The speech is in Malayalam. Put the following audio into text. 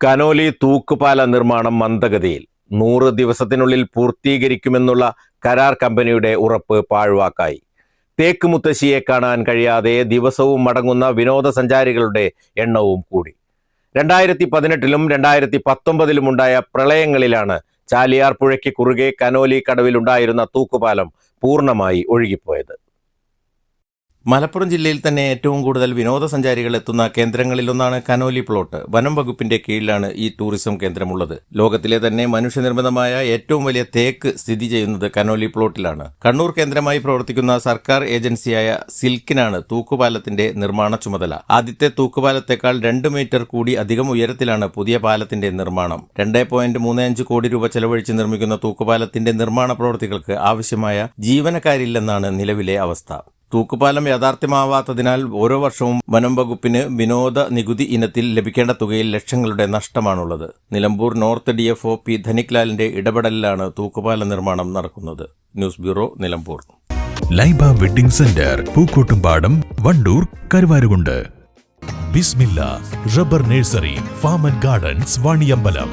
കനോലി തൂക്കുപാല നിർമ്മാണം മന്ദഗതിയിൽ 100 ദിവസത്തിനുള്ളിൽ പൂർത്തീകരിക്കുമെന്നുള്ള കരാർ കമ്പനിയുടെ ഉറപ്പ് പാഴ്വാക്കായി. തേക്ക് മുത്തശ്ശിയെ കാണാൻ കഴിയാതെ ദിവസവും മടങ്ങുന്ന വിനോദസഞ്ചാരികളുടെ എണ്ണവും കൂടി. 2018-ലും 2019-ലും ഉണ്ടായ പ്രളയങ്ങളിലാണ് ചാലിയാർ പുഴയ്ക്ക് കുറുകെ കനോലി കടവിലുണ്ടായിരുന്ന തൂക്കുപാലം പൂർണ്ണമായി ഒഴുകിപ്പോയത്. മലപ്പുറം ജില്ലയിൽ തന്നെ ഏറ്റവും കൂടുതൽ വിനോദസഞ്ചാരികൾ എത്തുന്ന കേന്ദ്രങ്ങളിലൊന്നാണ് കനോലി പ്ലോട്ട്. വനം വകുപ്പിന്റെ കീഴിലാണ് ഈ ടൂറിസം കേന്ദ്രമുള്ളത്. ലോകത്തിലെ തന്നെ മനുഷ്യനിർമ്മിതമായ ഏറ്റവും വലിയ തേക്ക് സ്ഥിതി ചെയ്യുന്നത് കനോലി പ്ലോട്ടിലാണ്. കണ്ണൂർ കേന്ദ്രമായി പ്രവർത്തിക്കുന്ന സർക്കാർ ഏജൻസിയായ സിൽക്കിനാണ് തൂക്കുപാലത്തിന്റെ നിർമ്മാണ ചുമതല. ആദ്യത്തെ തൂക്കുപാലത്തെക്കാൾ 2 മീറ്റർ കൂടി അധികം ഉയരത്തിലാണ് പുതിയ പാലത്തിന്റെ നിർമ്മാണം. 2.35 കോടി രൂപ ചെലവഴിച്ച് നിർമ്മിക്കുന്ന തൂക്കുപാലത്തിന്റെ നിർമ്മാണ പ്രവൃത്തികൾക്ക് ആവശ്യമായ ജീവനക്കാരില്ലെന്നാണ് നിലവിലെ അവസ്ഥ. തൂക്കുപാലം യാഥാർത്ഥ്യമാവാത്തതിനാൽ ഓരോ വർഷവും വനം വകുപ്പിന് വിനോദ നികുതി ഇനത്തിൽ ലഭിക്കേണ്ട തുകയിൽ ലക്ഷങ്ങളുടെ നഷ്ടമാണുള്ളത്. നിലമ്പൂർ നോർത്ത് DFO P ധനിക്ലാലിന്റെ ഇടപെടലിലാണ് തൂക്കുപാല നിർമ്മാണം നടക്കുന്നത്. News bureau, Nilambur. Laiba wedding centre, Pookkottumpadam, Wandoor, Karuvarakundu. Bismillah rubber nursery, farm and gardens, Vaniyambalam.